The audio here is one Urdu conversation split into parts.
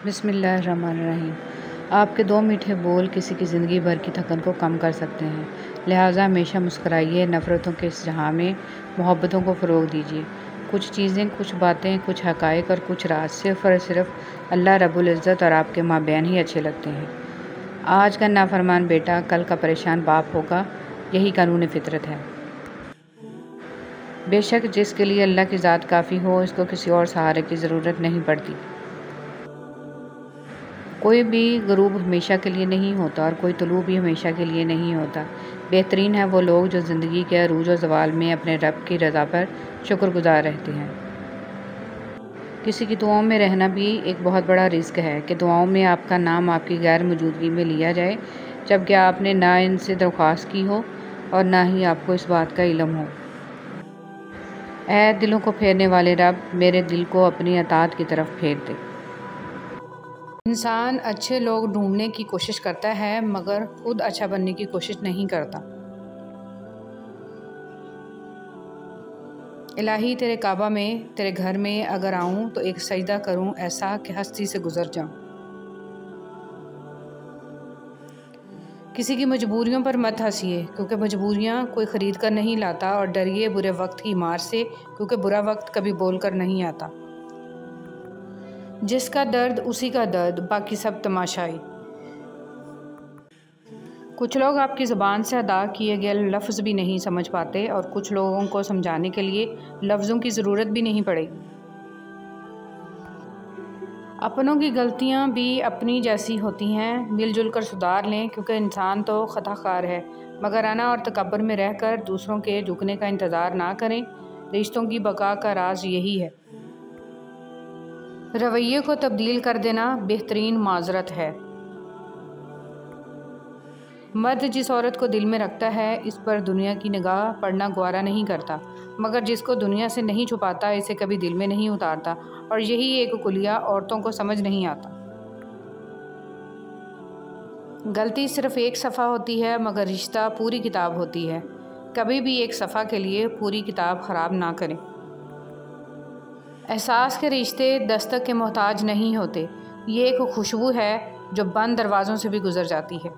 بسم اللہ الرحمن الرحیم۔ آپ کے 2 میٹھے بول کسی کی زندگی بھر کی تھکن کو کم کر سکتے ہیں، لہٰذا ہمیشہ مسکرائیے۔ نفرتوں کے اس جہاں میں محبتوں کو فروغ دیجیے۔ کچھ چیزیں، کچھ باتیں، کچھ حقائق اور کچھ راز صرف اور صرف اللہ رب العزت اور آپ کے مابین ہی اچھے لگتے ہیں۔ آج کا نافرمان بیٹا کل کا پریشان باپ ہوگا، یہی قانون فطرت ہے۔ بے شک جس کے لیے اللہ کی ذات کافی ہو، اس کو کسی اور سہارے کی ضرورت نہیں پڑتی۔ کوئی بھی غروب ہمیشہ کے لیے نہیں ہوتا اور کوئی طلوع بھی ہمیشہ کے لیے نہیں ہوتا۔ بہترین ہیں وہ لوگ جو زندگی کے عروج و زوال میں اپنے رب کی رضا پر شکر گزار رہتے ہیں۔ کسی کی دعاؤں میں رہنا بھی ایک بہت بڑا رزق ہے کہ دعاؤں میں آپ کا نام آپ کی غیر موجودگی میں لیا جائے، جبکہ آپ نے نہ ان سے درخواست کی ہو اور نہ ہی آپ کو اس بات کا علم ہو۔ اے دلوں کو پھیرنے والے رب، میرے دل کو اپنی اطاعت کی طرف پھیر دے۔ انسان اچھے لوگ ڈھونڈنے کی کوشش کرتا ہے مگر خود اچھا بننے کی کوشش نہیں کرتا۔ الہی تیرے کعبہ میں، تیرے گھر میں اگر آؤں تو ایک سجدہ کروں ایسا کہ ہستی سے گزر جاؤں۔ کسی کی مجبوریوں پر مت ہنسیے کیونکہ مجبوریاں کوئی خرید کر نہیں لاتا، اور ڈریے برے وقت کی مار سے کیونکہ برا وقت کبھی بول کر نہیں آتا۔ جس کا درد اسی کا درد، باقی سب تماشائی۔ کچھ لوگ آپ کی زبان سے ادا کیے گئے لفظ بھی نہیں سمجھ پاتے اور کچھ لوگوں کو سمجھانے کے لیے لفظوں کی ضرورت بھی نہیں پڑے گی۔ اپنوں کی غلطیاں بھی اپنی جیسی ہوتی ہیں، مل جل کر سدھار لیں کیونکہ انسان تو خطا کار ہے، مگر انا اور تکبر میں رہ کر دوسروں کے جھکنے کا انتظار نہ کریں۔ رشتوں کی بقا کا راز یہی ہے۔ رویے کو تبدیل کر دینا بہترین معذرت ہے۔ مرد جس عورت کو دل میں رکھتا ہے اس پر دنیا کی نگاہ پڑنا گوارا نہیں کرتا، مگر جس کو دنیا سے نہیں چھپاتا اسے کبھی دل میں نہیں اتارتا، اور یہی ایک کلیہ عورتوں کو سمجھ نہیں آتا۔ غلطی صرف ایک صفحہ ہوتی ہے مگر رشتہ پوری کتاب ہوتی ہے۔ کبھی بھی ایک صفحہ کے لیے پوری کتاب خراب نہ کریں۔ احساس کے رشتے دستک کے محتاج نہیں ہوتے، یہ ایک خوشبو ہے جو بند دروازوں سے بھی گزر جاتی ہے۔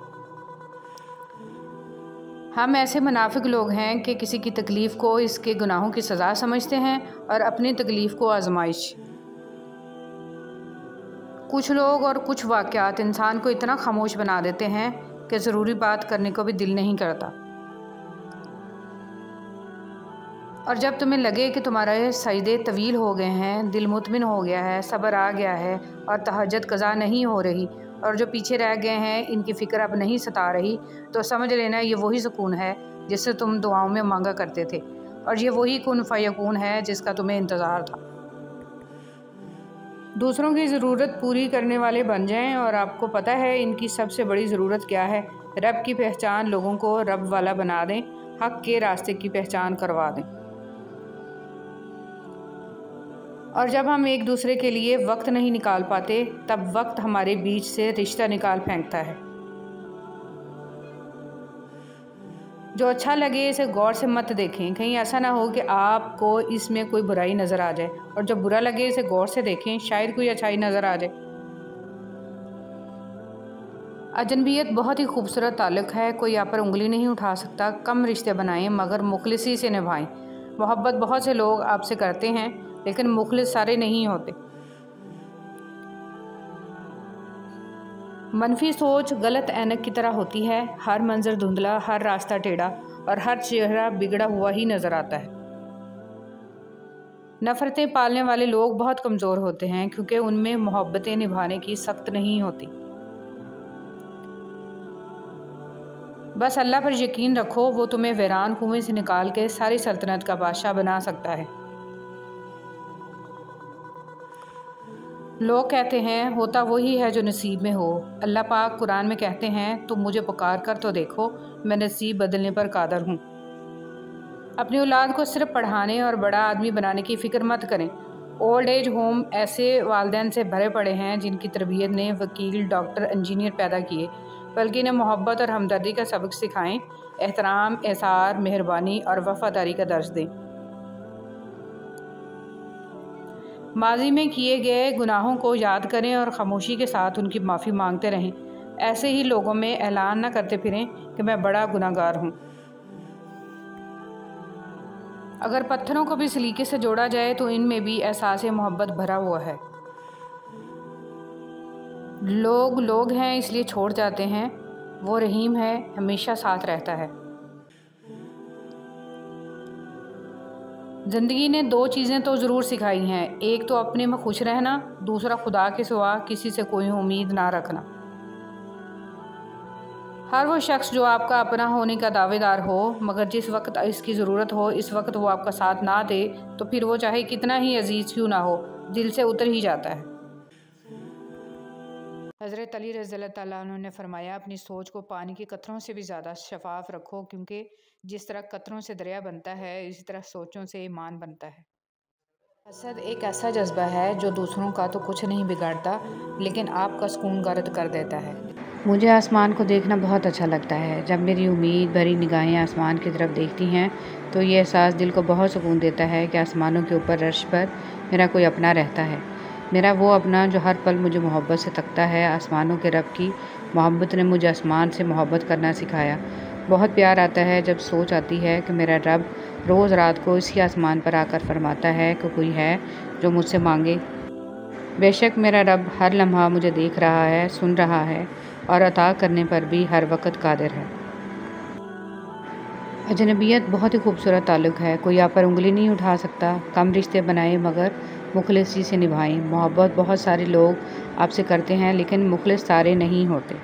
ہم ایسے منافق لوگ ہیں کہ کسی کی تکلیف کو اس کے گناہوں کی سزا سمجھتے ہیں اور اپنی تکلیف کو آزمائش۔ کچھ لوگ اور کچھ واقعات انسان کو اتنا خاموش بنا دیتے ہیں کہ ضروری بات کرنے کو بھی دل نہیں کرتا۔ اور جب تمہیں لگے کہ تمہارے سجدے طویل ہو گئے ہیں، دل مطمئن ہو گیا ہے، صبر آ گیا ہے اور تہجد قضا نہیں ہو رہی، اور جو پیچھے رہ گئے ہیں ان کی فکر اب نہیں ستا رہی، تو سمجھ لینا یہ وہی سکون ہے جس سے تم دعاؤں میں مانگا کرتے تھے، اور یہ وہی کن فیکون ہے جس کا تمہیں انتظار تھا۔ دوسروں کی ضرورت پوری کرنے والے بن جائیں، اور آپ کو پتہ ہے ان کی سب سے بڑی ضرورت کیا ہے؟ رب کی پہچان، لوگوں کو رب والا بنا دیں، حق کے راستے کی پہچان کروا دیں۔ اور جب ہم ایک دوسرے کے لیے وقت نہیں نکال پاتے تب وقت ہمارے بیچ سے رشتہ نکال پھینکتا ہے۔ جو اچھا لگے اسے غور سے مت دیکھیں، کہیں ایسا نہ ہو کہ آپ کو اس میں کوئی برائی نظر آ جائے، اور جو برا لگے اسے غور سے دیکھیں، شاید کوئی اچھائی نظر آ جائے۔ اجنبیت بہت ہی خوبصورت تعلق ہے، کوئی آپ پر انگلی نہیں اٹھا سکتا۔ کم رشتے بنائیں مگر مخلصی سے نبھائیں۔ محبت بہت سے لوگ آپ سے کرتے ہیں لیکن مخلص سارے نہیں ہوتے۔ منفی سوچ غلط اینک کی طرح ہوتی ہے، ہر منظر دھندلا، ہر راستہ ٹیڑھا اور ہر چہرہ بگڑا ہوا ہی نظر آتا ہے۔ نفرتیں پالنے والے لوگ بہت کمزور ہوتے ہیں کیونکہ ان میں محبتیں نبھانے کی سخت نہیں ہوتی۔ بس اللہ پر یقین رکھو، وہ تمہیں ویران کنویں سے نکال کے ساری سلطنت کا بادشاہ بنا سکتا ہے۔ لوگ کہتے ہیں ہوتا وہی ہے جو نصیب میں ہو۔ اللہ پاک قرآن میں کہتے ہیں تم مجھے پکار کر تو دیکھو، میں نصیب بدلنے پر قادر ہوں۔ اپنی اولاد کو صرف پڑھانے اور بڑا آدمی بنانے کی فکر مت کریں۔ اولڈ ایج ہوم ایسے والدین سے بھرے پڑے ہیں جن کی تربیت نے وکیل، ڈاکٹر، انجینئر پیدا کیے، بلکہ انہیں محبت اور ہمدردی کا سبق سکھائیں، احترام، احسان، مہربانی اور وفاداری کا درس دیں۔ ماضی میں کیے گئے گناہوں کو یاد کریں اور خاموشی کے ساتھ ان کی معافی مانگتے رہیں۔ ایسے ہی لوگوں میں اعلان نہ کرتے پھریں کہ میں بڑا گناہ گار ہوں۔ اگر پتھروں کو بھی سلیقے سے جوڑا جائے تو ان میں بھی احساس محبت بھرا ہوا ہے۔ لوگ لوگ ہیں اس لیے چھوڑ جاتے ہیں، وہ رحیم ہے، ہمیشہ ساتھ رہتا ہے۔ زندگی نے دو چیزیں تو ضرور سکھائی ہیں، ایک تو اپنے میں خوش رہنا، دوسرا خدا کے سوا کسی سے کوئی امید نہ رکھنا۔ ہر وہ شخص جو آپ کا اپنا ہونے کا دعوے دار ہو مگر جس وقت اس کی ضرورت ہو اس وقت وہ آپ کا ساتھ نہ دے تو پھر وہ چاہے کتنا ہی عزیز کیوں نہ ہو دل سے اتر ہی جاتا ہے۔ حضرت علی رضی اللہ تعالیٰ عنہ نے فرمایا، اپنی سوچ کو پانی کی قطروں سے بھی زیادہ شفاف رکھو، کیونکہ جس طرح قطروں سے دریا بنتا ہے اسی طرح سوچوں سے ایمان بنتا ہے۔ حسد ایک ایسا جذبہ ہے جو دوسروں کا تو کچھ نہیں بگاڑتا لیکن آپ کا سکون غارت کر دیتا ہے۔ مجھے آسمان کو دیکھنا بہت اچھا لگتا ہے۔ جب میری امید بھری نگاہیں آسمان کی طرف دیکھتی ہیں تو یہ احساس دل کو بہت سکون دیتا ہے کہ آسمانوں کے اوپر عرش پر میرا کوئی اپنا رہتا ہے، میرا وہ اپنا جو ہر پل مجھے محبت سے تکتا ہے۔ آسمانوں کے رب کی محبت نے مجھے آسمان سے محبت کرنا سکھایا۔ بہت پیار آتا ہے جب سوچ آتی ہے کہ میرا رب روز رات کو اسی آسمان پر آ کر فرماتا ہے کہ کوئی ہے جو مجھ سے مانگے۔ بے شک میرا رب ہر لمحہ مجھے دیکھ رہا ہے، سن رہا ہے اور عطا کرنے پر بھی ہر وقت قادر ہے۔ اجنبیت بہت ہی خوبصورت تعلق ہے، کوئی آپ پر انگلی نہیں اٹھا سکتا۔ کم رشتے بنائیں مگر مخلصی سے نبھائیں۔ محبت بہت سارے لوگ آپ سے کرتے ہیں لیکن مخلص سارے نہیں ہوتے۔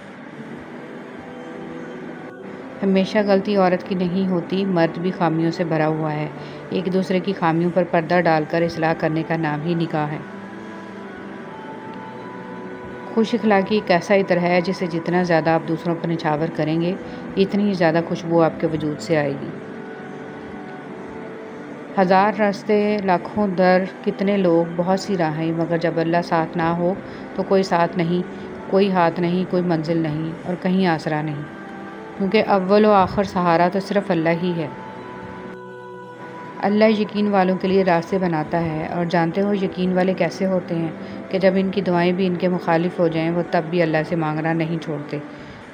ہمیشہ غلطی عورت کی نہیں ہوتی، مرد بھی خامیوں سے بھرا ہوا ہے۔ ایک دوسرے کی خامیوں پر پردہ ڈال کر اصلاح کرنے کا نام ہی نکاح ہے۔ خوش اخلاقی ایک ایسا عطر ہے جسے جتنا زیادہ آپ دوسروں پر نچھاور کریں گے اتنی ہی زیادہ خوشبو آپ کے وجود سے آئے گی۔ ہزار راستے لاکھوں در، کتنے لوگ بہت سی راہیں، مگر جب اللہ ساتھ نہ ہو تو کوئی ساتھ نہیں، کوئی ہاتھ نہیں، کوئی منزل نہیں اور کہیں آسرا نہیں، کیونکہ اول و آخر سہارا تو صرف اللہ ہی ہے۔ اللہ یقین والوں کے لیے راستے بناتا ہے، اور جانتے ہو یقین والے کیسے ہوتے ہیں کہ جب ان کی دعائیں بھی ان کے مخالف ہو جائیں وہ تب بھی اللہ سے مانگنا نہیں چھوڑتے۔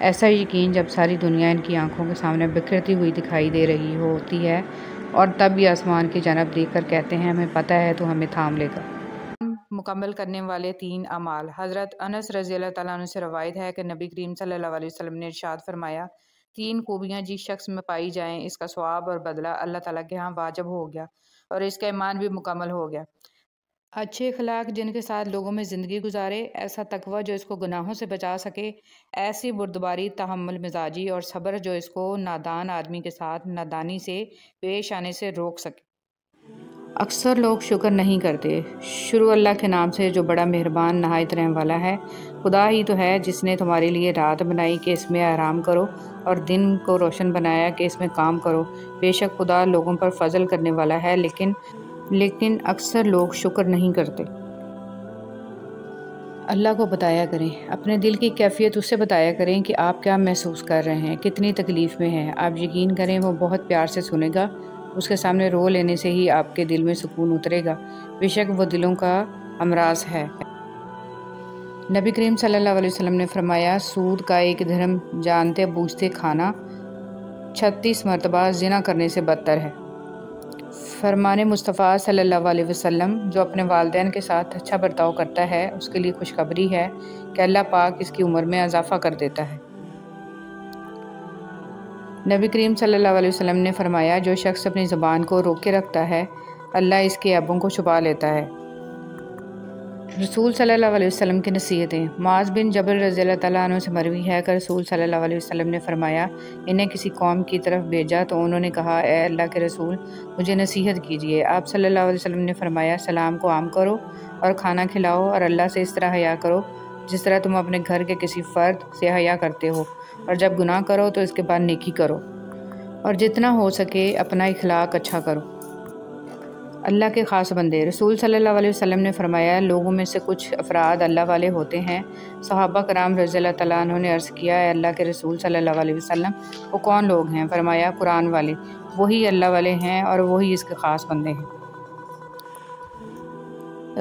ایسا یقین جب ساری دنیا ان کی آنکھوں کے سامنے بکھرتی ہوئی دکھائی دے رہی ہوتی ہے اور تب بھی آسمان کی جانب دیکھ کر کہتے ہیں ہمیں پتہ ہے تو ہمیں تھام لے گا۔ مکمل کرنے والے 3 اعمال۔ حضرت انس رضی اللہ تعالیٰ عنہ سے روایت ہے کہ نبی کریم صلی اللہ علیہ وسلم نے ارشاد فرمایا، 3 خوبیاں جس شخص میں پائی جائیں اس کا ثواب اور بدلہ اللہ تعالیٰ کے ہاں واجب ہو گیا اور اس کا ایمان بھی مکمل ہو گیا۔ اچھے اخلاق جن کے ساتھ لوگوں میں زندگی گزارے، ایسا تقوی جو اس کو گناہوں سے بچا سکے، ایسی بردباری، تحمل مزاجی اور صبر جو اس کو نادان آدمی کے ساتھ نادانی سے پیش آنے سے روک سکے۔ اکثر لوگ شکر نہیں کرتے۔ شروع اللہ کے نام سے جو بڑا مہربان نہایت رحم والا ہے۔ خدا ہی تو ہے جس نے تمہارے لیے رات بنائی کہ اس میں آرام کرو اور دن کو روشن بنایا کہ اس میں کام کرو۔ بے شک خدا لوگوں پر فضل کرنے والا ہے لیکن اکثر لوگ شکر نہیں کرتے۔ اللہ کو بتایا کریں، اپنے دل کی کیفیت اس سے بتایا کریں کہ آپ کیا محسوس کر رہے ہیں، کتنی تکلیف میں ہیں۔ آپ یقین کریں وہ بہت پیار سے سنے گا، اس کے سامنے رو لینے سے ہی آپ کے دل میں سکون اترے گا۔ بے شک وہ دلوں کا امراض ہے۔ نبی کریم صلی اللہ علیہ وسلم نے فرمایا، سود کا 1 درہم جانتے بوجھتے کھانا 36 مرتبہ زنا کرنے سے بدتر ہے۔ فرمان مصطفیٰ صلی اللہ علیہ وسلم، جو اپنے والدین کے ساتھ اچھا برتاؤ کرتا ہے اس کے لیے خوشخبری ہے کہ اللہ پاک اس کی عمر میں اضافہ کر دیتا ہے۔ نبی کریم صلی اللہ علیہ وسلم نے فرمایا، جو شخص اپنی زبان کو روکے رکھتا ہے اللہ اس کے عیبوں کو چھپا لیتا ہے۔ رسول صلی اللہ علیہ وسلم کی نصیحتیں۔ معاذ بن جبل رضی اللہ تعالیٰ عنہ سے مروی ہے کہ رسول صلی اللہ علیہ وسلم نے فرمایا، انہیں کسی قوم کی طرف بھیجا تو انہوں نے کہا، اے اللہ کے رسول مجھے نصیحت کیجیے۔ آپ صلی اللہ علیہ وسلم نے فرمایا، سلام کو عام کرو اور کھانا کھلاؤ اور اللہ سے اس طرح حیا کرو جس طرح تم اپنے گھر کے کسی فرد سے حیا کرتے ہو، اور جب گناہ کرو تو اس کے بعد نیکی کرو، اور جتنا ہو سکے اپنا اخلاق اچھا کرو۔ اللہ کے خاص بندے۔ رسول صلی اللہ علیہ وسلم نے فرمایا، لوگوں میں سے کچھ افراد اللہ والے ہوتے ہیں۔ صحابہ کرام رضی اللہ تعالیٰ عنہ نے عرض کیا، اے اللہ کے رسول صلی اللہ علیہ وسلم وہ کون لوگ ہیں؟ فرمایا، قرآن والے، وہی اللہ والے ہیں اور وہی اس کے خاص بندے ہیں۔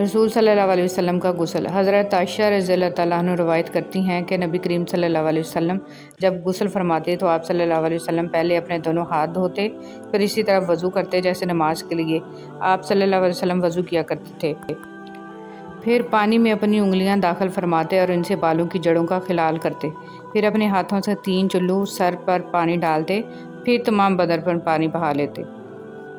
رسول صلی اللہ علیہ وسلم کا غسل۔ حضرت عائشہ رضی اللہ تعالیٰ عنہ روایت کرتی ہیں کہ نبی کریم صلی اللہ علیہ وسلم جب غسل فرماتے تو آپ صلی اللہ علیہ وسلم پہلے اپنے دونوں ہاتھ دھوتے، پھر اسی طرح وضو کرتے جیسے نماز کے لیے آپ صلی اللہ علیہ وسلم وضو کیا کرتے تھے۔ پھر پانی میں اپنی انگلیاں داخل فرماتے اور ان سے بالوں کی جڑوں کا خلال کرتے، پھر اپنے ہاتھوں سے 3 چلو سر پر پانی ڈالتے، پھر تمام بدن پر پانی بہا لیتے۔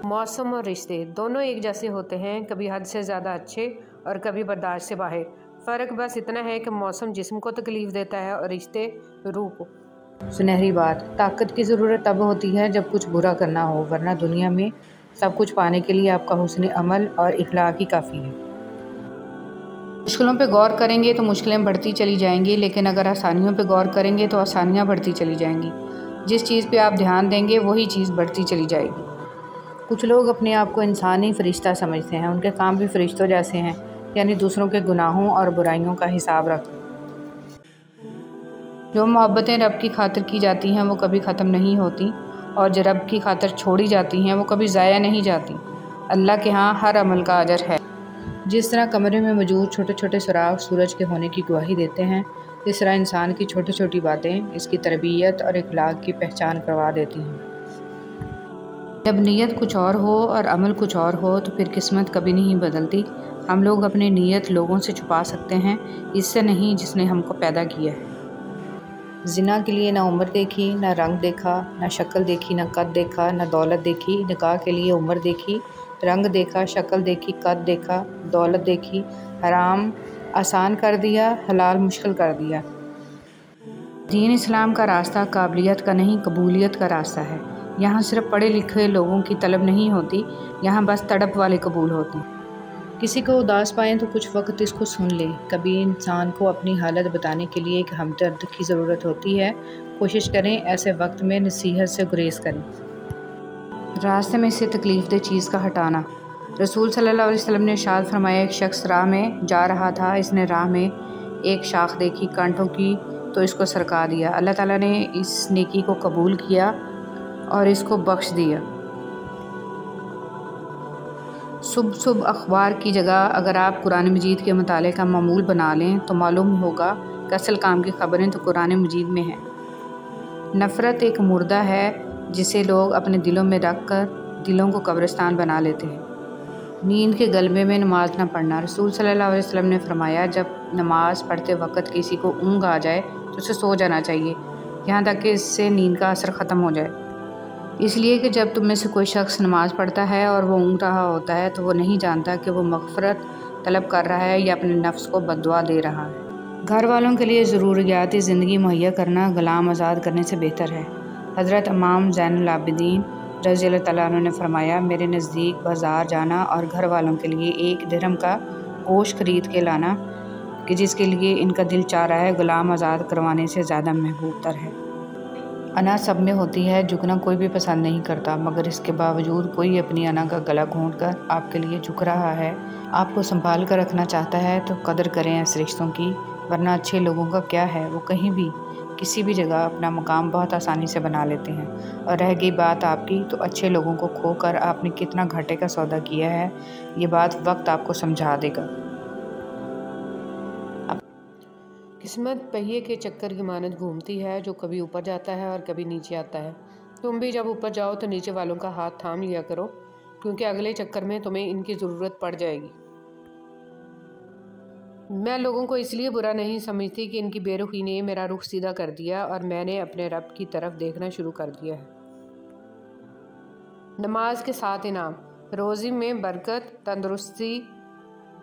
موسم اور رشتے دونوں ایک جیسے ہوتے ہیں، کبھی حد سے زیادہ اچھے اور کبھی برداشت سے باہر۔ فرق بس اتنا ہے کہ موسم جسم کو تکلیف دیتا ہے اور رشتے روح کو۔ سنہری بات: طاقت کی ضرورت تب ہوتی ہے جب کچھ برا کرنا ہو، ورنہ دنیا میں سب کچھ پانے کے لیے آپ کا حسن عمل اور اخلاق ہی کافی ہے۔ مشکلوں پہ غور کریں گے تو مشکلیں بڑھتی چلی جائیں گی، لیکن اگر آسانیوں پہ غور کریں گے تو آسانیاں بڑھتی چلی جائیں گی۔ جس چیز پہ آپ دھیان دیں گے وہی چیز بڑھتی چلی جائے گی۔ کچھ لوگ اپنے آپ کو انسانی فرشتہ سمجھتے ہیں، ان کے کام بھی فرشتوں جیسے ہیں، یعنی دوسروں کے گناہوں اور برائیوں کا حساب رکھتے ہیں۔ جو محبتیں رب کی خاطر کی جاتی ہیں وہ کبھی ختم نہیں ہوتی، اور جو رب کی خاطر چھوڑی جاتی ہیں وہ کبھی ضائع نہیں جاتی۔ اللہ کے ہاں ہر عمل کا اجر ہے۔ جس طرح کمرے میں موجود چھوٹے چھوٹے سراغ سورج کے ہونے کی گواہی دیتے ہیں، اس طرح انسان کی چھوٹی چھوٹی باتیں اس کی تربیت اور اخلاق کی پہچان کروا دیتی ہیں۔ جب نیت کچھ اور ہو اور عمل کچھ اور ہو تو پھر قسمت کبھی نہیں بدلتی۔ ہم لوگ اپنی نیت لوگوں سے چھپا سکتے ہیں، اس سے نہیں جس نے ہم کو پیدا کیا ہے۔ زنا کے لیے نہ عمر دیکھی، نہ رنگ دیکھا، نہ شکل دیکھی، نہ قد دیکھا، نہ دولت دیکھی۔ نکاح کے لیے عمر دیکھی، رنگ دیکھا، شکل دیکھی، قد دیکھا، دولت دیکھی۔ حرام آسان کر دیا، حلال مشکل کر دیا۔ دین اسلام کا راستہ قابلیت کا نہیں، قبولیت کا راستہ ہے۔ یہاں صرف پڑھے لکھے لوگوں کی طلب نہیں ہوتی، یہاں بس تڑپ والے قبول ہوتے ہیں۔ کسی کو اداس پائیں تو کچھ وقت اس کو سن لیں۔ کبھی انسان کو اپنی حالت بتانے کے لیے ایک ہمدرد کی ضرورت ہوتی ہے، کوشش کریں ایسے وقت میں نصیحت سے گریز کریں۔ راستے میں سے تکلیف دہ چیز کا ہٹانا۔ رسول صلی اللہ علیہ وسلم نے ارشاد فرمایا، ایک شخص راہ میں جا رہا تھا، اس نے راہ میں ایک شاخ دیکھی کانٹوں کی تو اس کو سرکا دیا۔ اللہ تعالیٰ نے اس نیکی کو قبول کیا اور اس کو بخش دیا۔ صبح اخبار کی جگہ اگر آپ قرآن مجید کے مطالعے کا معمول بنا لیں تو معلوم ہوگا کہ اصل کام کی خبریں تو قرآن مجید میں ہیں۔ نفرت ایک مردہ ہے جسے لوگ اپنے دلوں میں رکھ کر دلوں کو قبرستان بنا لیتے ہیں۔ نیند کے غلبے میں نماز نہ پڑھنا۔ رسول صلی اللہ علیہ وسلم نے فرمایا، جب نماز پڑھتے وقت کسی کو اونگ آ جائے تو اسے سو جانا چاہیے، یہاں تک کہ اس سے نیند کا اثر ختم ہو جائے۔ اس لیے کہ جب تم میں سے کوئی شخص نماز پڑھتا ہے اور وہ اونگ رہا ہوتا ہے تو وہ نہیں جانتا کہ وہ مغفرت طلب کر رہا ہے یا اپنے نفس کو بددعا دے رہا ہے۔ گھر والوں کے لیے ضروریات زندگی مہیا کرنا غلام آزاد کرنے سے بہتر ہے۔ حضرت امام زین العابدین رضی اللہ تعالیٰ عنہ نے فرمایا، میرے نزدیک بازار جانا اور گھر والوں کے لیے 1 درہم کا گوشت خرید کے لانا کہ جس کے لیے ان کا دل چاہ رہا ہے، غلام آزاد کروانے سے زیادہ محبوب تر ہے۔ انا سب میں ہوتی ہے، جھکنا کوئی بھی پسند نہیں کرتا، مگر اس کے باوجود کوئی اپنی انا کا گلا گھونٹ کر آپ کے لیے جھک رہا ہے، آپ کو سنبھال کر رکھنا چاہتا ہے تو قدر کریں اس رشتوں کی، ورنہ اچھے لوگوں کا کیا ہے، وہ کہیں بھی کسی بھی جگہ اپنا مقام بہت آسانی سے بنا لیتے ہیں۔ اور رہ گئی بات آپ کی، تو اچھے لوگوں کو کھو کر آپ نے کتنا گھاٹے کا سودا کیا ہے، یہ بات وقت آپ کو سمجھا دے گا۔ قسمت پہیے کے چکر کی مانند گھومتی ہے، جو کبھی اوپر جاتا ہے اور کبھی نیچے آتا ہے۔ تم بھی جب اوپر جاؤ تو نیچے والوں کا ہاتھ تھام لیا کرو، کیونکہ اگلے چکر میں تمہیں ان کی ضرورت پڑ جائے گی۔ میں لوگوں کو اس لیے برا نہیں سمجھتی کہ ان کی بے رخی نے میرا رخ سیدھا کر دیا اور میں نے اپنے رب کی طرف دیکھنا شروع کر دیا ہے۔ نماز کے 7 انعام۔ روزی میں برکت، تندرستی،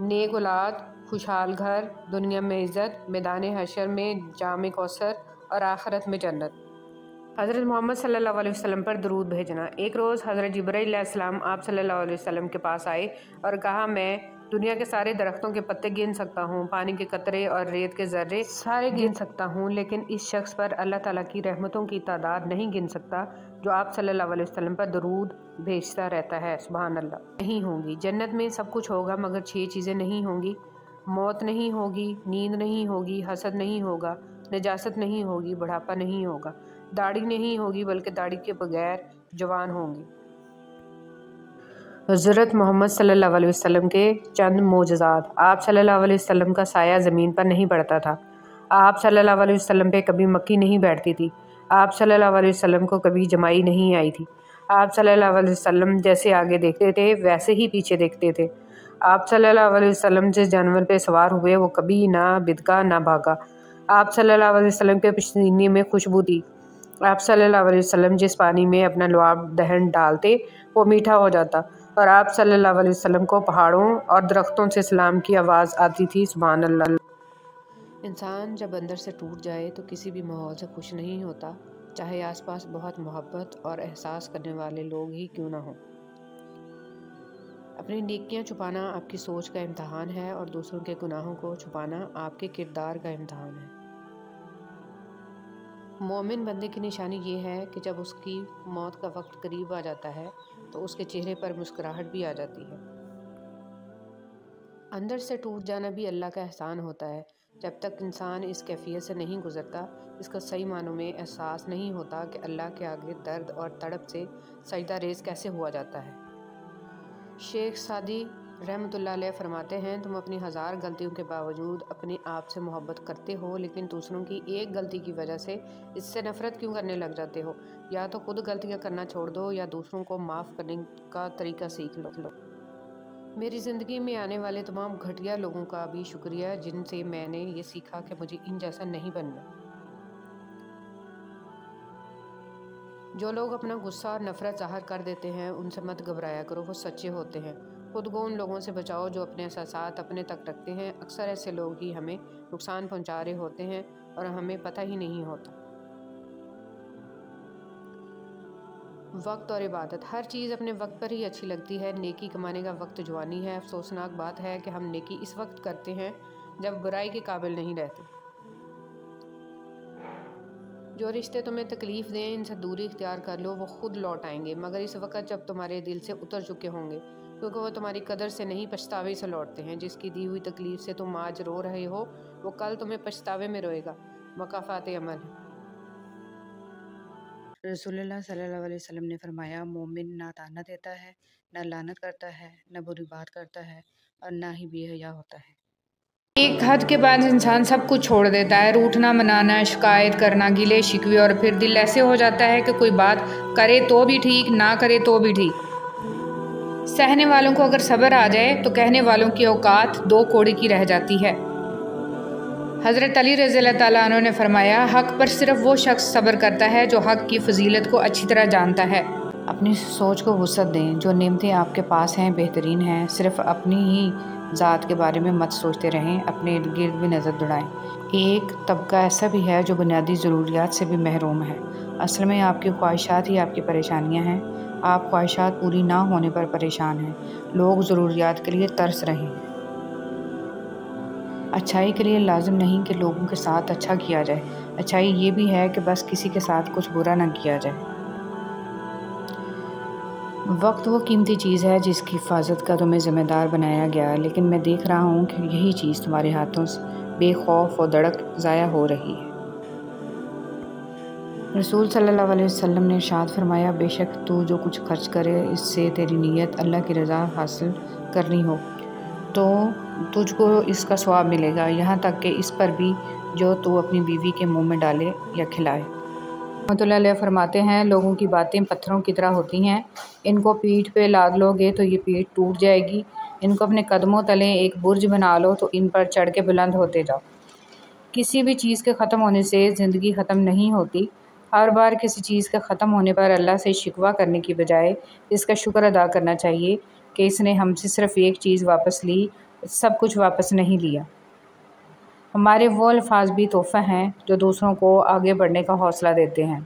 نیک اولاد، خوشحال گھر، دنیا میں عزت، میدان حشر میں جام کوثر اور آخرت میں جنت۔ حضرت محمد صلی اللہ علیہ وسلم پر درود بھیجنا۔ ایک روز حضرت جبرائیل علیہ السلام آپ صلی اللہ علیہ وسلم کے پاس آئے اور کہا، میں دنیا کے سارے درختوں کے پتے گن سکتا ہوں، پانی کے قطرے اور ریت کے ذرے سارے گن سکتا ہوں، لیکن اس شخص پر اللہ تعالیٰ کی رحمتوں کی تعداد نہیں گن سکتا جو آپ صلی اللہ علیہ وسلم پر درود بھیجتا رہتا ہے۔ سبحان اللہ۔ نہیں ہوں گی جنت میں سب کچھ ہوگا مگر 6 چیزیں نہیں ہوں گی: موت نہیں ہوگی، نیند نہیں ہوگی، حسد نہیں ہوگا، نجاست نہیں ہوگی، بڑھاپا نہیں ہوگا، داڑھی نہیں ہوگی بلکہ داڑھی کے بغیر جوان ہوں گے، حضرت محمد صلی اللہ علیہ وسلم کے چند معجزات۔ آپ صلی اللہ علیہ وسلم کا سایہ زمین پر نہیں پڑتا تھا۔ آپ صلی اللہ علیہ وسلم پہ کبھی مکھی نہیں بیٹھتی تھی۔ آپ صلی اللہ علیہ وسلم کو کبھی جمائی نہیں آئی تھی۔ آپ صلی اللہ علیہ وسلم جیسے آگے دیکھتے تھے ویسے ہی پیچھے دیکھتے تھے۔ آپ صلی اللہ علیہ وسلم جس جانور پہ سوار ہوئے وہ کبھی نہ بدکا نہ بھاگا۔ آپ صلی اللہ علیہ وسلم کے پسینے میں خوشبو تھی۔ آپ صلی اللہ علیہ وسلم جس پانی میں اپنا لعاب دہن ڈالتے وہ میٹھا ہو جاتا، اور آپ صلی اللہ علیہ وسلم کو پہاڑوں اور درختوں سے سلام کی آواز آتی تھی۔ سبحان اللہ۔ انسان جب اندر سے ٹوٹ جائے تو کسی بھی ماحول سے خوش نہیں ہوتا، چاہے آس پاس بہت محبت اور احساس کرنے والے لوگ ہی کیوں نہ ہوں۔ اپنی نیکیاں چھپانا آپ کی سوچ کا امتحان ہے، اور دوسروں کے گناہوں کو چھپانا آپ کے کردار کا امتحان ہے۔ مومن بندے کی نشانی یہ ہے کہ جب اس کی موت کا وقت قریب آ جاتا ہے تو اس کے چہرے پر مسکراہٹ بھی آ جاتی ہے۔ اندر سے ٹوٹ جانا بھی اللہ کا احسان ہوتا ہے۔ جب تک انسان اس کیفیت سے نہیں گزرتا، اس کا صحیح معنوں میں احساس نہیں ہوتا کہ اللہ کے آگے درد اور تڑپ سے سجدہ ریز کیسے ہوا جاتا ہے۔ شیخ سعدی رحمۃ اللہ علیہ فرماتے ہیں، تم اپنی 1000 غلطیوں کے باوجود اپنے آپ سے محبت کرتے ہو، لیکن دوسروں کی ایک غلطی کی وجہ سے اس سے نفرت کیوں کرنے لگ جاتے ہو؟ یا تو خود غلطیاں کرنا چھوڑ دو یا دوسروں کو معاف کرنے کا طریقہ سیکھ لو۔ میری زندگی میں آنے والے تمام گھٹیا لوگوں کا بھی شکریہ جن سے میں نے یہ سیکھا کہ مجھے ان جیسا نہیں بننا۔ جو لوگ اپنا غصہ اور نفرت ظاہر کر دیتے ہیں ان سے مت گھبرایا کرو، وہ سچے ہوتے ہیں۔ خود کو ان لوگوں سے بچاؤ جو اپنے احساسات اپنے تک رکھتے ہیں۔ اکثر ایسے لوگ ہی ہمیں نقصان پہنچا رہے ہوتے ہیں اور ہمیں پتہ ہی نہیں ہوتا۔ وقت اور عبادت۔ ہر چیز اپنے وقت پر ہی اچھی لگتی ہے۔ نیکی کمانے کا وقت جوانی ہے۔ افسوسناک بات ہے کہ ہم نیکی اس وقت کرتے ہیں جب برائی کے قابل نہیں رہتے۔ جو رشتے تمہیں تکلیف دیں ان سے دوری اختیار کر لو، وہ خود لوٹ آئیں گے، مگر اس وقت جب تمہارے دل سے اتر چکے ہوں گے، کیونکہ وہ تمہاری قدر سے نہیں پچھتاوے سے لوٹتے ہیں۔ جس کی دی ہوئی تکلیف سے تم آج رو رہے ہو وہ کل تمہیں پچھتاوے میں روئے گا۔ مکافات عمل۔ رسول اللہ صلی اللہ علیہ وسلم نے فرمایا، مومن نہ طعنہ دیتا ہے، نہ لعنت کرتا ہے، نہ بری بات کرتا ہے، اور نہ ہی بے حیا ہوتا ہے۔ ایک حد کے بعد انسان سب کچھ چھوڑ دیتا ہے، روٹھنا منانا، شکایت کرنا، گلے شکوے، اور پھر دل ایسے ہو جاتا ہے کہ کوئی بات کرے تو بھی ٹھیک، نہ کرے تو بھی ٹھیک۔ سہنے والوں کو اگر صبر آ جائے تو کہنے والوں کی اوقات 2 کوڑی کی رہ جاتی ہے۔ حضرت علی رضی اللہ تعالیٰ عنہ نے فرمایا، حق پر صرف وہ شخص صبر کرتا ہے جو حق کی فضیلت کو اچھی طرح جانتا ہے۔ اپنی سوچ کو وسعت دیں، جو نعمتیں آپ کے پاس ہیں بہترین ہیں، صرف اپنی ہی ذات کے بارے میں مت سوچتے رہیں، اپنے ارد گرد بھی نظر دوڑائیں۔ ایک طبقہ ایسا بھی ہے جو بنیادی ضروریات سے بھی محروم ہے۔ اصل میں آپ کی خواہشات ہی آپ کی پریشانیاں ہیں۔ آپ خواہشات پوری نہ ہونے پر پریشان ہیں۔ لوگ ضروریات کے لیے ترس رہے ہیں۔ اچھائی کے لیے لازم نہیں کہ لوگوں کے ساتھ اچھا کیا جائے، اچھائی یہ بھی ہے کہ بس کسی کے ساتھ کچھ برا نہ کیا جائے۔ وقت وہ قیمتی چیز ہے جس کی حفاظت کا تمہیں ذمہ دار بنایا گیا، لیکن میں دیکھ رہا ہوں کہ یہی چیز تمہارے ہاتھوں سے بے خوف و دڑک ضائع ہو رہی ہے۔ رسول صلی اللہ علیہ وسلم نے ارشاد فرمایا، بے شک تو جو کچھ خرچ کرے اس سے تیری نیت اللہ کی رضا حاصل کرنی ہو تو تجھ کو اس کا ثواب ملے گا، یہاں تک کہ اس پر بھی جو تو اپنی بیوی کے منہ میں ڈالے یا کھلائے۔ رحمۃ اللہ علیہ فرماتے ہیں، لوگوں کی باتیں پتھروں کی طرح ہوتی ہیں، ان کو پیٹھ پہ لاد لو گے تو یہ پیٹھ ٹوٹ جائے گی، ان کو اپنے قدموں تلے ایک برج بنا لو تو ان پر چڑھ کے بلند ہوتے جاؤ۔ کسی بھی چیز کے ختم ہونے سے زندگی ختم نہیں ہوتی۔ ہر بار کسی چیز کے ختم ہونے پر اللہ سے شکوہ کرنے کی بجائے اس کا شکر ادا کرنا چاہیے کہ اس نے ہم سے صرف ایک چیز واپس لی، سب کچھ واپس نہیں لیا۔ ہمارے وہ الفاظ بھی تحفہ ہیں جو دوسروں کو آگے بڑھنے کا حوصلہ دیتے ہیں۔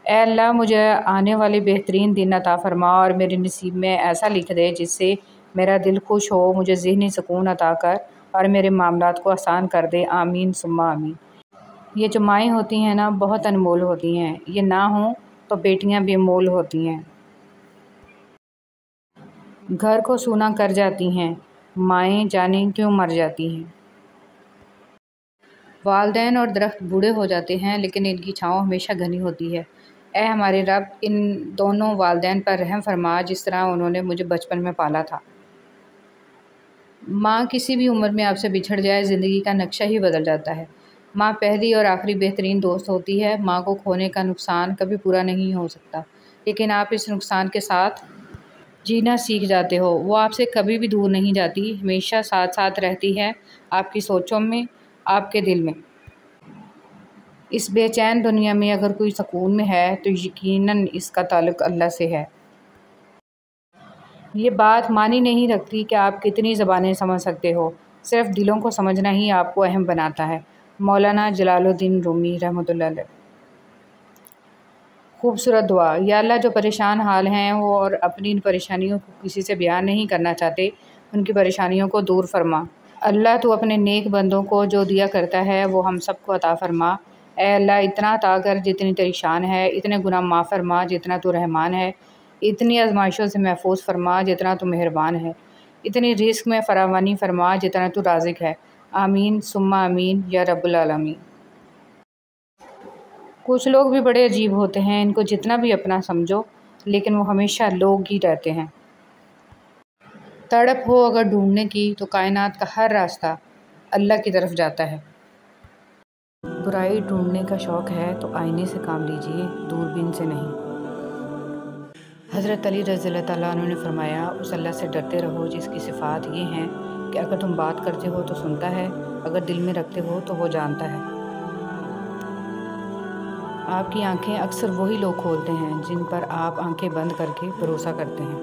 اے اللہ، مجھے آنے والے بہترین دن عطا فرما اور میرے نصیب میں ایسا لکھ دے جس سے میرا دل خوش ہو، مجھے ذہنی سکون عطا کر اور میرے معاملات کو آسان کر دے۔ آمین ثم آمین۔ یہ جو مائیں ہوتی ہیں نا، بہت انمول ہوتی ہیں، یہ نہ ہوں تو بیٹیاں بے مول ہوتی ہیں۔ گھر کو سونا کر جاتی ہیں، مائیں جانے کیوں مر جاتی ہیں۔ والدین اور درخت بوڑھے ہو جاتے ہیں لیکن ان کی چھاؤں ہمیشہ گھنی ہوتی ہے۔ اے ہمارے رب، ان دونوں والدین پر رحم فرما جس طرح انہوں نے مجھے بچپن میں پالا تھا۔ ماں کسی بھی عمر میں آپ سے بچھڑ جائے زندگی کا نقشہ ہی بدل جاتا ہے۔ ماں پہلی اور آخری بہترین دوست ہوتی ہے۔ ماں کو کھونے کا نقصان کبھی پورا نہیں ہو سکتا، لیکن آپ اس نقصان کے ساتھ جینا سیکھ جاتے ہو۔ وہ آپ سے کبھی بھی دور نہیں جاتی، ہمیشہ ساتھ ساتھ رہتی ہے، آپ کی سوچوں میں، آپ کے دل میں۔ اس بے چین دنیا میں اگر کوئی سکون میں ہے تو یقیناً اس کا تعلق اللہ سے ہے۔ یہ بات معنی نہیں رکھتی کہ آپ کتنی زبانیں سمجھ سکتے ہو، صرف دلوں کو سمجھنا ہی آپ کو اہم بناتا ہے۔ مولانا جلال الدین رومی رحمۃ اللہ علیہ۔ خوبصورت دعا۔ یا اللہ، جو پریشان حال ہیں وہ اور اپنی ان پریشانیوں کو کسی سے بیان نہیں کرنا چاہتے، ان کی پریشانیوں کو دور فرما۔ اللہ، تو اپنے نیک بندوں کو جو دیا کرتا ہے وہ ہم سب کو عطا فرما۔ اے اللہ، اتنا عطا کر جتنی تیری شان ہے، اتنے گناہ معاف فرما جتنا تو رحمان ہے، اتنی آزمائشوں سے محفوظ فرما جتنا تو مہربان ہے، اتنی رزق میں فراوانی فرما جتنا تو رازق ہے۔ آمین ثم آمین یا رب العالمین۔ کچھ لوگ بھی بڑے عجیب ہوتے ہیں، ان کو جتنا بھی اپنا سمجھو لیکن وہ ہمیشہ لوگ ہی رہتے ہیں۔ تڑپ ہو اگر ڈھونڈنے کی تو کائنات کا ہر راستہ اللہ کی طرف جاتا ہے۔ برائی ڈھونڈنے کا شوق ہے تو آئینے سے کام لیجئے، دوربین سے نہیں۔ حضرت علی رضی اللہ تعالیٰ عنہ نے فرمایا، اس اللہ سے ڈرتے رہو جس کی صفات یہ ہیں کہ اگر تم بات کرتے ہو تو سنتا ہے، اگر دل میں رکھتے ہو تو وہ جانتا ہے۔ آپ کی آنکھیں اکثر وہی لوگ کھولتے ہیں جن پر آپ آنکھیں بند کر کے بھروسہ کرتے ہیں۔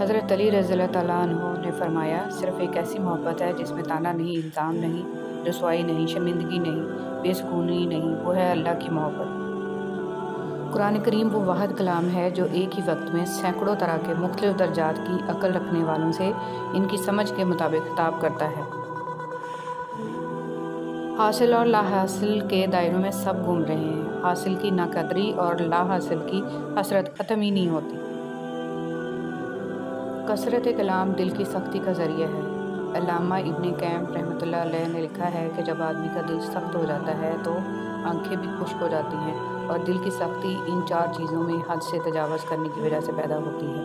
حضرت علی رضی اللہ تعالیٰ عنہ نے فرمایا، صرف ایک ایسی محبت ہے جس میں طعنہ نہیں، الزام نہیں، رسوائی نہیں، شرمندگی نہیں، بے سکونی نہیں، وہ ہے اللہ کی محبت۔ قرآن کریم وہ واحد کلام ہے جو ایک ہی وقت میں سینکڑوں طرح کے مختلف درجات کی عقل رکھنے والوں سے ان کی سمجھ کے مطابق خطاب کرتا ہے۔ حاصل اور لا حاصل کے دائروں میں سب گھوم رہے ہیں، حاصل کی ناقدری اور لا حاصل کی حسرت ختم ہی نہیں ہوتی۔ کثرت کلام دل کی سختی کا ذریعہ ہے۔ علامہ ابن قیم رحمۃ اللہ علیہ نے لکھا ہے کہ جب آدمی کا دل سخت ہو جاتا ہے تو آنکھیں بھی خشک ہو جاتی ہیں، اور دل کی سختی ان چار چیزوں میں حد سے تجاوز کرنے کی وجہ سے پیدا ہوتی ہے: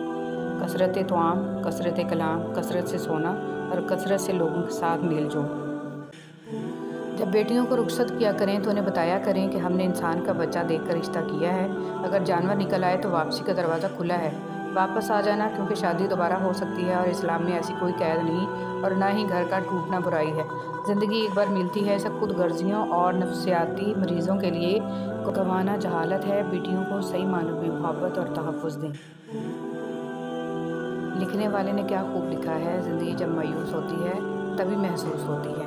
کثرت طعام، کثرت کلام، کثرت سے سونا اور کثرت سے لوگوں کے ساتھ میل جول۔ جب بیٹیوں کو رخصت کیا کریں تو انہیں بتایا کریں کہ ہم نے انسان کا بچہ دیکھ کر رشتہ کیا ہے، اگر جانور نکل آئے تو واپسی کا دروازہ کھلا ہے، واپس آ جانا، کیونکہ شادی دوبارہ ہو سکتی ہے اور اسلام میں ایسی کوئی قید نہیں اور نہ ہی گھر کا ٹوٹنا برائی ہے۔ زندگی ایک بار ملتی ہے، اسے خود غرضیوں اور نفسیاتی مریضوں کے لیے گنوانا جہالت ہے۔ بیٹیوں کو صحیح معنوں میں محبت اور تحفظ دیں۔ لکھنے والے نے کیا خوب لکھا ہے، زندگی جب مایوس ہوتی ہے تبھی محسوس ہوتی ہے۔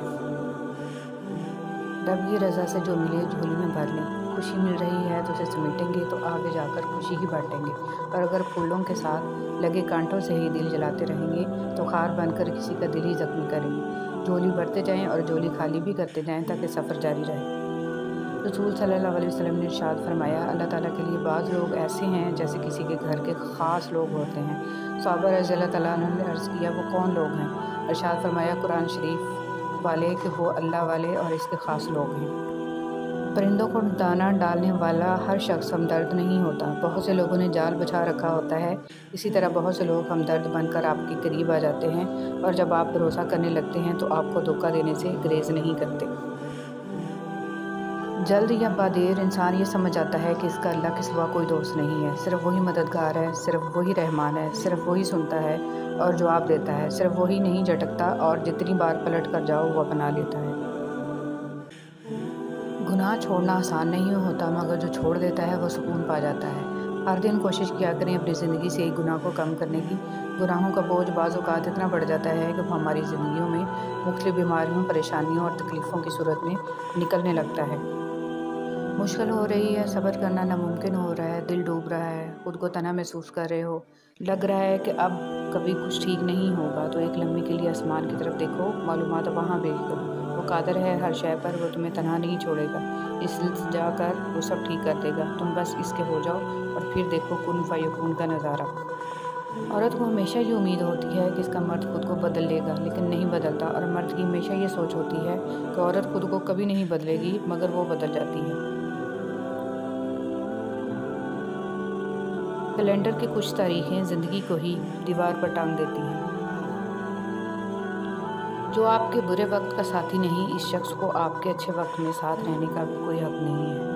رب کی رضا سے جو ملے جھولی میں بھر لیں، خوشی مل رہی ہے تو اسے سمیٹیں گے تو آگے جا کر خوشی ہی بانٹیں گے، اور اگر پھولوں کے ساتھ لگے کانٹوں سے ہی دل جلاتے رہیں گے تو خار بن کر کسی کا دل ہی زخمی کریں گے۔ جھولی بھرتے جائیں اور جھولی خالی بھی کرتے جائیں تاکہ سفر جاری رہے۔ رسول صلی اللہ علیہ وسلم نے ارشاد فرمایا، اللہ تعالیٰ کے لیے بعض لوگ ایسے ہیں جیسے کسی کے گھر کے خاص لوگ ہوتے ہیں۔ صحابہ رضی اللہ تعالیٰ عنہ نے عرض کیا، وہ کون لوگ ہیں؟ ارشاد فرمایا، قرآن شریف والے کہ وہ اللہ والے اور اس کے خاص لوگ ہیں۔ پرندوں کو دانہ ڈالنے والا ہر شخص ہمدرد نہیں ہوتا، بہت سے لوگوں نے جال بچھا رکھا ہوتا ہے، اسی طرح بہت سے لوگ ہمدرد بن کر آپ کے قریب آ جاتے ہیں، اور جب آپ بھروسہ کرنے لگتے ہیں تو آپ کو دھوکہ دینے سے گریز نہیں کرتے۔ جلد یا بعدیر انسان یہ سمجھ جاتا ہے کہ اس کا اللہ کے سوا کوئی دوست نہیں ہے، صرف وہی مددگار ہے، صرف وہی رحمان ہے، صرف وہی سنتا ہے اور جواب دیتا ہے، صرف وہی نہیں جھٹکتا اور جتنی بار پلٹ کر جاؤ وہ اپنا لیتا ہے۔ گناہ چھوڑنا آسان نہیں ہوتا، مگر جو چھوڑ دیتا ہے وہ سکون پا جاتا ہے۔ ہر دن کوشش کیا کریں اپنی زندگی سے ایک گناہ کو کم کرنے کی۔ گناہوں کا بوجھ بعض اوقات اتنا بڑھ جاتا ہے کہ وہ ہماری زندگیوں میں مختلف بیماریوں، پریشانیوں اور تکلیفوں کی صورت میں نکلنے لگتا ہے۔ مشکل ہو رہی ہے، صبر کرنا ناممکن ہو رہا ہے، دل ڈوب رہا ہے، خود کو تنہا محسوس کر رہے ہو، لگ رہا ہے کہ اب کبھی کچھ ٹھیک نہیں ہوگا، تو ایک لمحے کے لیے آسمان کی طرف دیکھو، معلومات وہاں بھیج دو، وہ قادر ہے ہر شے پر، وہ تمہیں تنہا نہیں چھوڑے گا، التجا کر وہ سب ٹھیک کر دے گا، تم بس اس کے ہو جاؤ اور پھر دیکھو کن فیکون کا نظارہ۔ عورت کو ہمیشہ یہ امید ہوتی ہے کہ اس کا مرد خود کو بدل لے گا، لیکن نہیں بدلتا، اور مرد کی ہمیشہ یہ سوچ ہوتی ہے کہ عورت خود کو کبھی نہیں بدلے گی، مگر وہ بدل جاتی ہے۔ کیلنڈر کی کچھ تاریخیں زندگی کو ہی دیوار پر ٹانگ دیتی ہیں۔ جو آپ کے برے وقت کا ساتھی نہیں، اس شخص کو آپ کے اچھے وقت میں ساتھ رہنے کا بھی کوئی حق نہیں ہے۔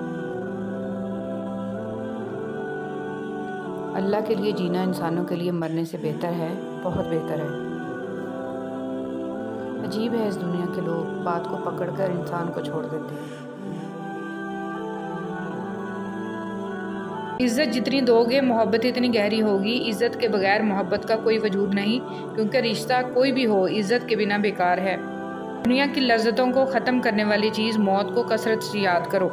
اللہ کے لیے جینا انسانوں کے لیے مرنے سے بہتر ہے، بہت بہتر ہے۔ عجیب ہے اس دنیا کے لوگ، بات کو پکڑ کر انسان کو چھوڑ دیتے ہیں۔ عزت جتنی دو گے محبت اتنی گہری ہوگی۔ عزت کے بغیر محبت کا کوئی وجود نہیں، کیونکہ رشتہ کوئی بھی ہو عزت کے بنا بیکار ہے۔ دنیا کی لذتوں کو ختم کرنے والی چیز موت کو کثرت سے یاد کرو۔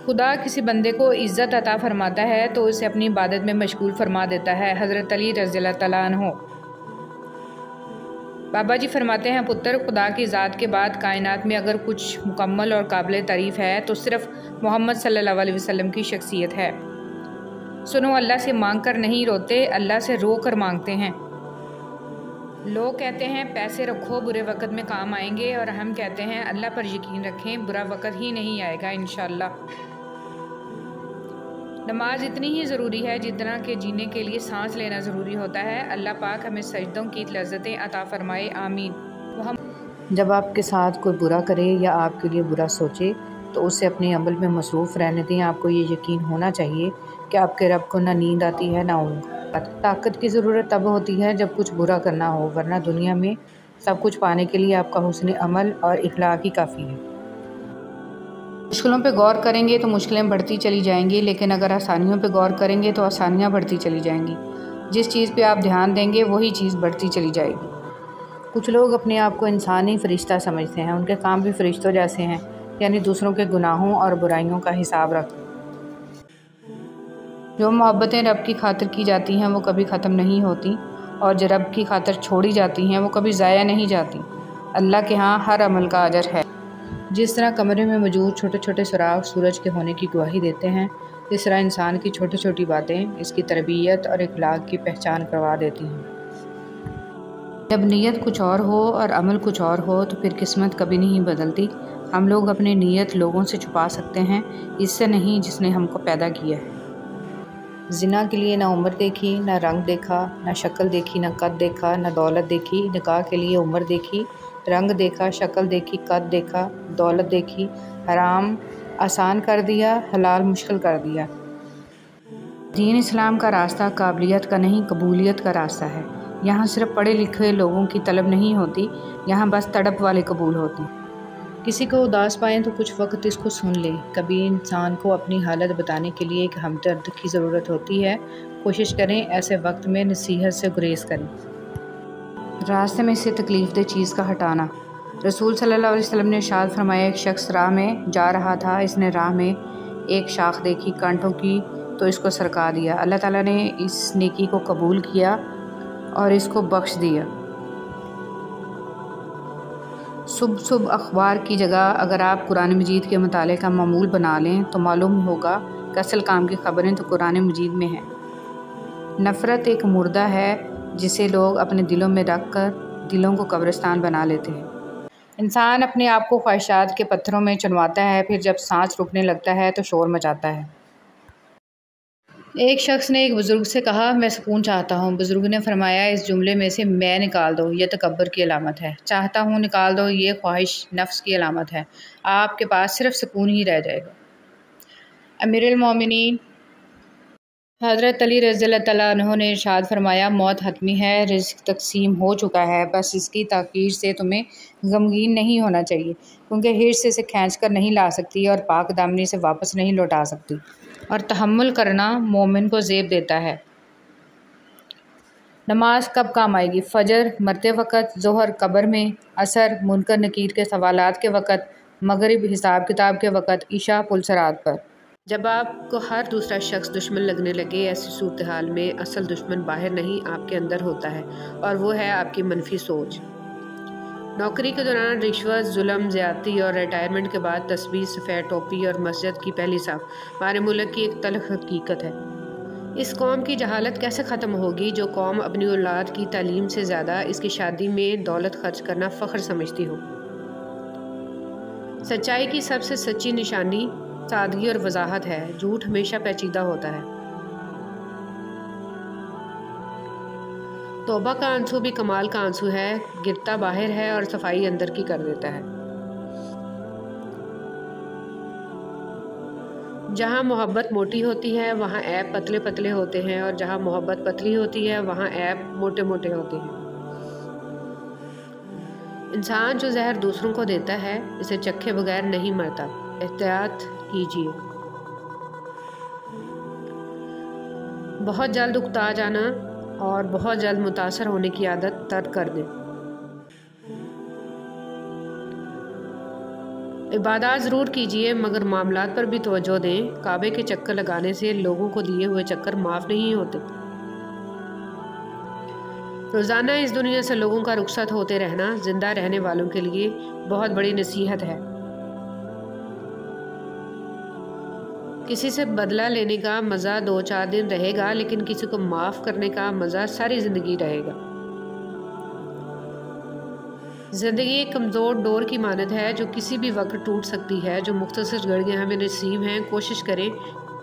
خدا کسی بندے کو عزت عطا فرماتا ہے تو اسے اپنی عبادت میں مشغول فرما دیتا ہے۔ حضرت علی رضی اللہ تعالیٰ عنہ۔ بابا جی فرماتے ہیں، پتر، خدا کی ذات کے بعد کائنات میں اگر کچھ مکمل اور قابل تعریف ہے تو صرف محمد صلی اللہ علیہ وسلم کی شخصیت ہے۔ سنو، اللہ سے مانگ کر نہیں روتے، اللہ سے رو کر مانگتے ہیں۔ لوگ کہتے ہیں پیسے رکھو برے وقت میں کام آئیں گے، اور ہم کہتے ہیں اللہ پر یقین رکھیں برا وقت ہی نہیں آئے گا انشاءاللہ۔ نماز اتنی ہی ضروری ہے جتنا کہ جینے کے لیے سانس لینا ضروری ہوتا ہے۔ اللہ پاک ہمیں سجدوں کی لذتیں عطا فرمائے، آمین۔ جب آپ کے ساتھ کوئی برا کرے یا آپ کے لیے برا سوچے تو اسے اپنے عمل میں مصروف رہنے دیں۔ آپ کو یہ یقین ہونا چاہیے کہ آپ کے رب کو نہ نیند آتی ہے نہ اونگ۔ طاقت کی ضرورت تب ہوتی ہے جب کچھ برا کرنا ہو، ورنہ دنیا میں سب کچھ پانے کے لیے آپ کا حسن عمل اور اخلاق ہی کافی ہے۔ مشکلوں پہ غور کریں گے تو مشکلیں بڑھتی چلی جائیں گی، لیکن اگر آسانیوں پہ غور کریں گے تو آسانیاں بڑھتی چلی جائیں گی۔ جس چیز پہ آپ دھیان دیں گے وہی چیز بڑھتی چلی جائے گی۔ کچھ لوگ اپنے آپ کو انسانی فرشتہ سمجھتے ہیں، ان کے کام بھی فرشتوں جیسے ہیں، یعنی دوسروں کے گناہوں اور برائیوں کا حساب رکھ۔ جو محبتیں رب کی خاطر کی جاتی ہیں وہ کبھی ختم نہیں ہوتی، اور جو رب کی خاطر چھوڑی جاتی ہیں وہ کبھی ضائع نہیں جاتی۔ اللہ کے ہاں ہر عمل کا اجر ہے۔ جس طرح کمرے میں موجود چھوٹے چھوٹے سراغ سورج کے ہونے کی گواہی دیتے ہیں، اس طرح انسان کی چھوٹی چھوٹی باتیں اس کی تربیت اور اخلاق کی پہچان کروا دیتی ہیں۔ جب نیت کچھ اور ہو اور عمل کچھ اور ہو تو پھر قسمت کبھی نہیں بدلتی۔ ہم لوگ اپنی نیت لوگوں سے چھپا سکتے ہیں، اس سے نہیں جس نے ہم کو پیدا کیا ہے۔ زنا کے لیے نہ عمر دیکھی، نہ رنگ دیکھا، نہ شکل دیکھی، نہ قد دیکھا، نہ دولت دیکھی۔ نکاح کے لیے عمر دیکھی، رنگ دیکھا، شکل دیکھی، قد دیکھا، دولت دیکھی۔ حرام آسان کر دیا، حلال مشکل کر دیا۔ دین اسلام کا راستہ قابلیت کا نہیں، قبولیت کا راستہ ہے۔ یہاں صرف پڑھے لکھے لوگوں کی طلب نہیں ہوتی، یہاں بس تڑپ والے قبول ہوتے ہیں۔ کسی کو اداس پائیں تو کچھ وقت اس کو سن لیں۔ کبھی انسان کو اپنی حالت بتانے کے لیے ایک ہمدرد کی ضرورت ہوتی ہے۔ کوشش کریں ایسے وقت میں نصیحت سے گریز کریں۔ راستے میں سے تکلیف دہ چیز کا ہٹانا۔ رسول صلی اللہ علیہ وسلم نے ارشاد فرمایا، ایک شخص راہ میں جا رہا تھا، اس نے راہ میں ایک شاخ دیکھی کانٹوں کی تو اس کو سرکا دیا۔ اللہ تعالیٰ نے اس نیکی کو قبول کیا اور اس کو بخش دیا۔ صبح اخبار کی جگہ اگر آپ قرآن مجید کے مطالعے کا معمول بنا لیں تو معلوم ہوگا کہ اصل کام کی خبریں تو قرآن مجید میں ہیں۔ نفرت ایک مردہ ہے جسے لوگ اپنے دلوں میں رکھ کر دلوں کو قبرستان بنا لیتے ہیں۔ انسان اپنے آپ کو خواہشات کے پتھروں میں چنواتا ہے، پھر جب سانس رکنے لگتا ہے تو شور مچاتا ہے۔ ایک شخص نے ایک بزرگ سے کہا، میں سکون چاہتا ہوں۔ بزرگ نے فرمایا، اس جملے میں سے میں نکال دو، یہ تکبر کی علامت ہے۔ چاہتا ہوں نکال دو، یہ خواہش نفس کی علامت ہے۔ آپ کے پاس صرف سکون ہی رہ جائے گا۔ امیر المومنین حضرت علی رضی اللہ تعالیٰ عنہ نے ارشاد فرمایا، موت حتمی ہے، رزق تقسیم ہو چکا ہے، بس اس کی تاخیر سے تمہیں غمگین نہیں ہونا چاہیے، کیونکہ حرص اسے کھینچ کر نہیں لا سکتی اور پاک دامنی سے واپس نہیں لوٹا سکتی، اور تحمل کرنا مومن کو زیب دیتا ہے۔ نماز کب کام آئے گی؟ فجر مرتے وقت، ظہر قبر میں، عصر منکر نکیر کے سوالات کے وقت، مغرب حساب کتاب کے وقت، عشاء پلسرات پر۔ جب آپ کو ہر دوسرا شخص دشمن لگنے لگے، ایسی صورتحال میں اصل دشمن باہر نہیں آپ کے اندر ہوتا ہے، اور وہ ہے آپ کی منفی سوچ۔ نوکری کے دوران رشوت، ظلم، زیادتی اور ریٹائرمنٹ کے بعد تسبیح، سفید ٹوپی اور مسجد کی پہلی صف ہمارے ملک کی ایک تلخ حقیقت ہے۔ اس قوم کی جہالت کیسے ختم ہوگی جو قوم اپنی اولاد کی تعلیم سے زیادہ اس کی شادی میں دولت خرچ کرنا فخر سمجھتی ہو؟ سچائی کی سب سے سچی نشانی سادگی اور وضاحت ہے۔ جھوٹ ہمیشہ پیچیدہ ہوتا ہے۔ توبہ کا آنسو بھی کمال کا آنسو ہے، گرتا باہر ہے اور صفائی اندر کی کر دیتا ہے۔ جہاں محبت موٹی ہوتی ہے وہاں عیب پتلے پتلے ہوتے ہیں، اور جہاں محبت پتلی ہوتی ہے وہاں عیب موٹے موٹے ہوتے ہیں۔ انسان جو زہر دوسروں کو دیتا ہے اسے چکھے بغیر نہیں مرتا، احتیاط کیجیے۔ بہت جلد اکتا جانا اور بہت جلد متاثر ہونے کی عادت ترک کر دیں۔ عبادات ضرور کیجیے مگر معاملات پر بھی توجہ دیں۔ کعبے کے چکر لگانے سے لوگوں کو دیے ہوئے چکر معاف نہیں ہوتے۔ روزانہ اس دنیا سے لوگوں کا رخصت ہوتے رہنا زندہ رہنے والوں کے لیے بہت بڑی نصیحت ہے۔ کسی سے بدلہ لینے کا مزہ 2-4 دن رہے گا، لیکن کسی کو معاف کرنے کا مزہ ساری زندگی رہے گا۔ زندگی ایک کمزور ڈور کی مانند ہے جو کسی بھی وقت ٹوٹ سکتی ہے۔ جو مختصر گھڑیاں ہمیں نصیب ہیں، کوشش کریں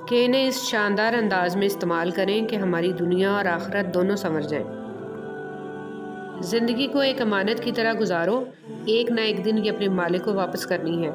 کہ انہیں اس شاندار انداز میں استعمال کریں کہ ہماری دنیا اور آخرت دونوں سنور جائیں۔ زندگی کو ایک امانت کی طرح گزارو، ایک نہ ایک دن یہ اپنے مالک کو واپس کرنی ہے۔